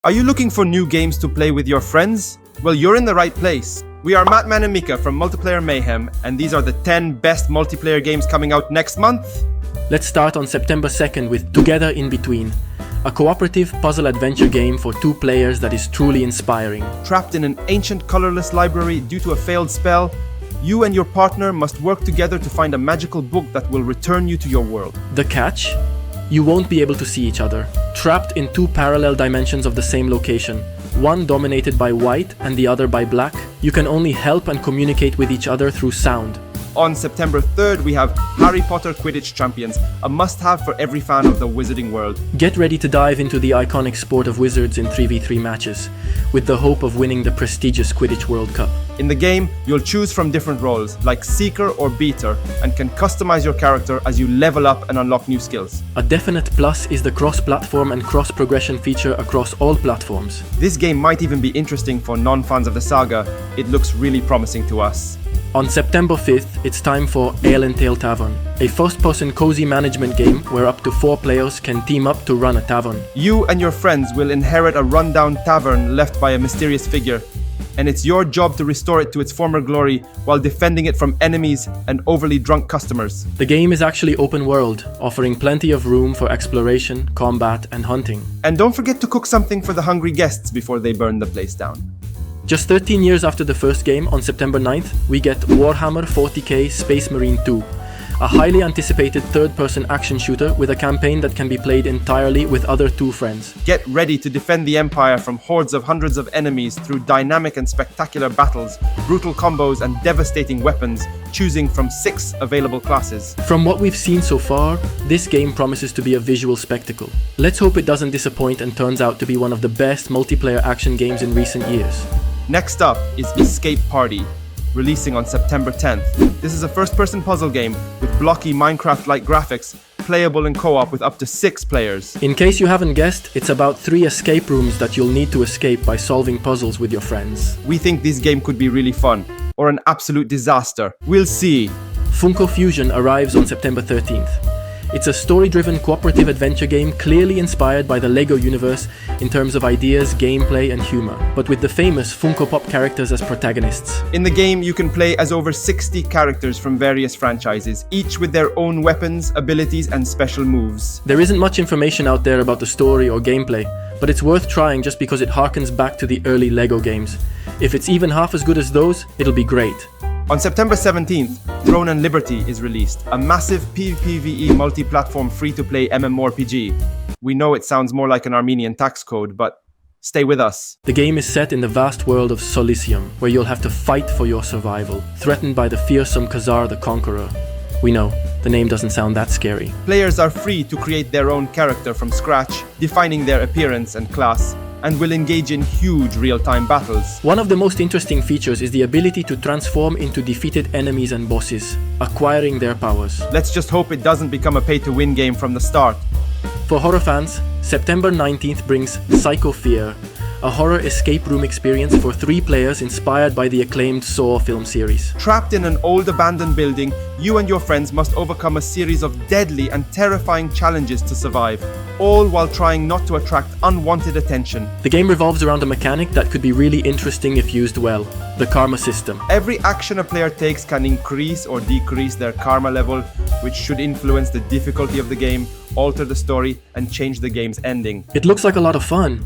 Are you looking for new games to play with your friends? Well, you're in the right place. We are Mattman and Mika from Multiplayer Mayhem, and these are the 10 best multiplayer games coming out next month. Let's start on September 2nd with Together in Between, a cooperative puzzle-adventure game for 2 players that is truly inspiring. Trapped in an ancient colorless library due to a failed spell, you and your partner must work together to find a magical book that will return you to your world. The catch? You won't be able to see each other. Trapped in 2 parallel dimensions of the same location, one dominated by white and the other by black, you can only help and communicate with each other through sound. On September 3rd, we have Harry Potter Quidditch Champions, a must-have for every fan of the wizarding world. Get ready to dive into the iconic sport of wizards in 3v3 matches, with the hope of winning the prestigious Quidditch World Cup. In the game, you'll choose from different roles, like Seeker or Beater, and can customize your character as you level up and unlock new skills. A definite plus is the cross-platform and cross-progression feature across all platforms. This game might even be interesting for non-fans of the saga. It looks really promising to us. On September 5th, it's time for Ale and Tale Tavern, a first-person cozy management game where up to 4 players can team up to run a tavern. You and your friends will inherit a rundown tavern left by a mysterious figure, and it's your job to restore it to its former glory while defending it from enemies and overly drunk customers. The game is actually open world, offering plenty of room for exploration, combat, and hunting. And don't forget to cook something for the hungry guests before they burn the place down. Just 13 years after the first game, on September 9th, we get Warhammer 40k Space Marine 2, a highly anticipated third-person action shooter with a campaign that can be played entirely with other 2 friends. Get ready to defend the Empire from hordes of hundreds of enemies through dynamic and spectacular battles, brutal combos, and devastating weapons, choosing from 6 available classes. From what we've seen so far, this game promises to be a visual spectacle. Let's hope it doesn't disappoint and turns out to be one of the best multiplayer action games in recent years. Next up is Escape Party, releasing on September 10th. This is a first-person puzzle game with blocky Minecraft-like graphics, playable in co-op with up to 6 players. In case you haven't guessed, it's about 3 escape rooms that you'll need to escape by solving puzzles with your friends. We think this game could be really fun, or an absolute disaster. We'll see. Funko Fusion arrives on September 13th. It's a story-driven cooperative adventure game clearly inspired by the LEGO universe in terms of ideas, gameplay, and humor, but with the famous Funko Pop characters as protagonists. In the game, you can play as over 60 characters from various franchises, each with their own weapons, abilities, and special moves. There isn't much information out there about the story or gameplay, but it's worth trying just because it harkens back to the early LEGO games. If it's even half as good as those, it'll be great. On September 17th, Throne and Liberty is released, a massive PvE multi-platform free-to-play MMORPG. We know it sounds more like an Armenian tax code, but stay with us. The game is set in the vast world of Solisium, where you'll have to fight for your survival, threatened by the fearsome Khazar the Conqueror. We know, the name doesn't sound that scary. Players are free to create their own character from scratch, defining their appearance and class, and will engage in huge real-time battles. One of the most interesting features is the ability to transform into defeated enemies and bosses, acquiring their powers. Let's just hope it doesn't become a pay-to-win game from the start. For horror fans, September 19th brings Psycho Fear, a horror escape room experience for 3 players inspired by the acclaimed Saw film series. Trapped in an old abandoned building, you and your friends must overcome a series of deadly and terrifying challenges to survive, all while trying not to attract unwanted attention. The game revolves around a mechanic that could be really interesting if used well, the karma system. Every action a player takes can increase or decrease their karma level, which should influence the difficulty of the game, alter the story, and change the game's ending. It looks like a lot of fun.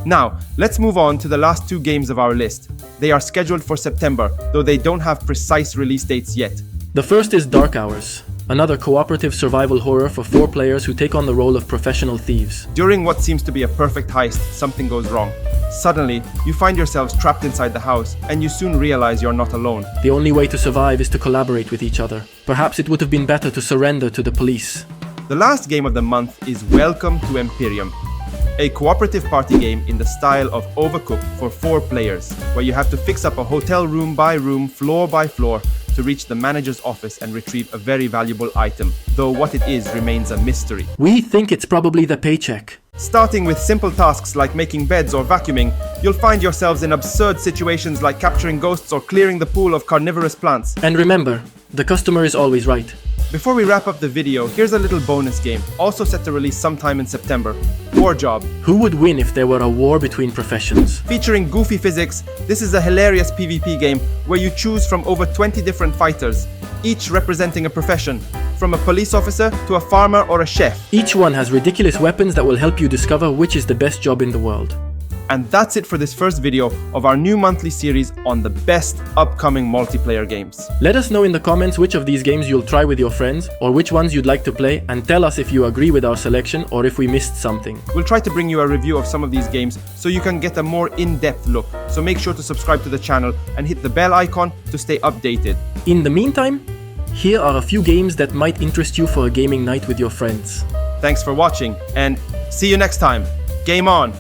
Now, let's move on to the last 2 games of our list. They are scheduled for September, though they don't have precise release dates yet. The first is Dark Hours, another cooperative survival horror for 4 players who take on the role of professional thieves. During what seems to be a perfect heist, something goes wrong. Suddenly, you find yourselves trapped inside the house, and you soon realize you're not alone. The only way to survive is to collaborate with each other. Perhaps it would have been better to surrender to the police. The last game of the month is Welcome to Empyreum, a cooperative party game in the style of Overcooked for 4 players, where you have to fix up a hotel room by room, floor by floor, to reach the manager's office and retrieve a very valuable item, though what it is remains a mystery. We think it's probably the paycheck. Starting with simple tasks like making beds or vacuuming, you'll find yourselves in absurd situations like capturing ghosts or clearing the pool of carnivorous plants. And remember, the customer is always right. Before we wrap up the video, here's a little bonus game, also set to release sometime in September. War Job. Who would win if there were a war between professions? Featuring goofy physics, this is a hilarious PvP game where you choose from over 20 different fighters, each representing a profession, from a police officer to a farmer or a chef. Each one has ridiculous weapons that will help you discover which is the best job in the world. And that's it for this first video of our new monthly series on the best upcoming multiplayer games. Let us know in the comments which of these games you'll try with your friends, or which ones you'd like to play, and tell us if you agree with our selection or if we missed something. We'll try to bring you a review of some of these games so you can get a more in-depth look. So make sure to subscribe to the channel and hit the bell icon to stay updated. In the meantime, here are a few games that might interest you for a gaming night with your friends. Thanks for watching and see you next time. Game on!